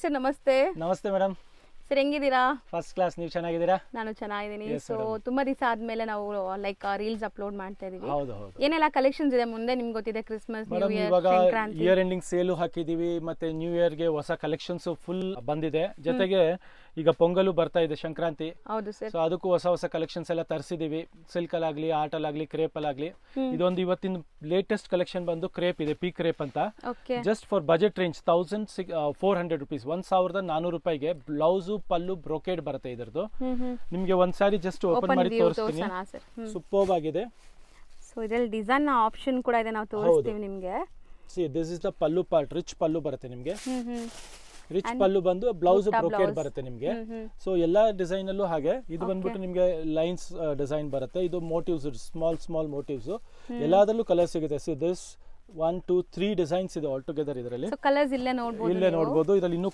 Sir ನಮಸ್ತೆ. ನಮಸ್ತೆ madam. Sir ಹೆಂಗಿದ್ದೀರಾ? First class. ನೀವು ಚೆನ್ನಾಗಿದ್ದೀರಾ? ನಾನು ಚೆನ್ನಾಗಿದ್ದೀನಿ. Yes, so madam. ತುಂಬಾ ದಿವಸ ಆದ್ಮೇಲೆ ನಾವು ಲೈಕ್ ರೀಲ್ಸ್ ಅಪ್ಲೋಡ್ ಮಾಡ್ತಾ ಇದೀವಿ. ಹೌದು ಹೌದು ಏನೆಲ್ಲ ಕಲೆಕ್ಷನ್ಸ್ ಇದೆ ಮುಂದೆ ನಿಮ್ಗೆ ಗೊತ್ತಿದೆ, ಕ್ರಿಸ್ಮಸ್, ನ್ಯೂ ಮೇಡಮ್. ಇಯರ್, ಇವಾಗ ಸಂಕ್ರಾಂತಿ. ಇಯರ್ ಎಂಡಿಂಗ್ ಸೇಲು ಹಾಕಿದೀವಿ, ಮತ್ತೆ ನ್ಯೂ ಇಯರ್ಗೆ ಹೊಸ ಕಲೆಕ್ಷನ್ಸ್ ಫುಲ್ ಬಂದಿದೆ. ಜೊತೆಗೆ ಈಗ ಪೊಂಗಲು ಬರ್ತಾ ಇದೆ, ಸಂಕ್ರಾಂತಿ. ಹೌದು ಸರ್. ಸೊ ಅದಕ್ಕೂ ಹೊಸ ಕಲೆಕ್ಷನ್ಸ್ ಎಲ್ಲ ತರಿಸಿದೀವಿ. ಸಿಲ್ಕ್ ಅಲ್ಲಾಗ್ಲಿ, ಆರ್ಟ್ ಅಲ್ಲಾಗ್ಲಿ, ಕ್ರೇಪ್ ಅಲ್ಲಾಗ್ಲಿ. ಇದೊಂದು ಇವತ್ತಿನ ಲೇಟೆಸ್ಟ್ ಕಲೆಕ್ಷನ್ ಬಂದು ಕ್ರೇಪ್ ಇದೆ, ಪೀ ಕ್ರೇಪ್ ಅಂತ. Okay. Just for budget range 1400 rupees, 1400 ರೂಪಾಯಿಗೆ ಬ್ಲೌಸು ಪಲ್ಲು ಬ್ರೊಕೇಡ್ ಬರುತ್ತೆ ಇದ್ರದ್ದು. ನಿಮ್ಗೆ ಒಂದ್ ಸಾರಿ ಜಸ್ಟ್ ಓಪನ್ ಮಾಡಿ ತೋರಿಸ್ತೀನಿ. ಸರ್. ಸೂಪರ್ಬ್ ಆಗಿದೆ. ಸೊ ಇದರಲ್ಲಿ ಡಿಸೈನ್ ಆಪ್ಷನ್ ಕೂಡ ಇದೆ, ನಾವು ತೋರಿಸ್ತೀವಿ ನಿಮ್ಗೆ. See this is the pallu part. Rich pallu ಬರುತ್ತೆ ನಿಮ್ಗೆ. ರಿಚ್ ಪಲ್ಲು ಬಂದು ಬ್ಲೌಸ್ ಬ್ರೊಕೇಡ್ ಬರುತ್ತೆ ನಿಮ್ಗೆ. ಸೊ ಎಲ್ಲಾ ಡಿಸೈನ್ ಅಲ್ಲೂ ಹಾಗೆ. ಇದು ಬಂದ್ಬಿಟ್ಟು ನಿಮ್ಗೆ ಲೈನ್ಸ್ ಡಿಸೈನ್ ಬರುತ್ತೆ. ಇದು ಮೋಟಿವ್ಸ್, ಸ್ಮಾಲ್ ಮೋಟಿವ್ಸ್. ಎಲ್ಲಾದ್ರಲ್ಲೂ ಕಲರ್ ಸಿಗುತ್ತೆ. ಸಿ ದಿಸ್ 1 2 3 ಡಿಸೈನ್ಸ್ ಇದೆ ಆಲ್ ಟುಗೆದರ್ ಇದರಲ್ಲಿ. ಸೊ ಕಲರ್ಸ್ ಇಲ್ಲೇ ನೋಡಬಹುದು. ಇಲ್ಲೇ ನೋಡಬಹುದು. ಇದರಲ್ಲಿ ಇನ್ನೂ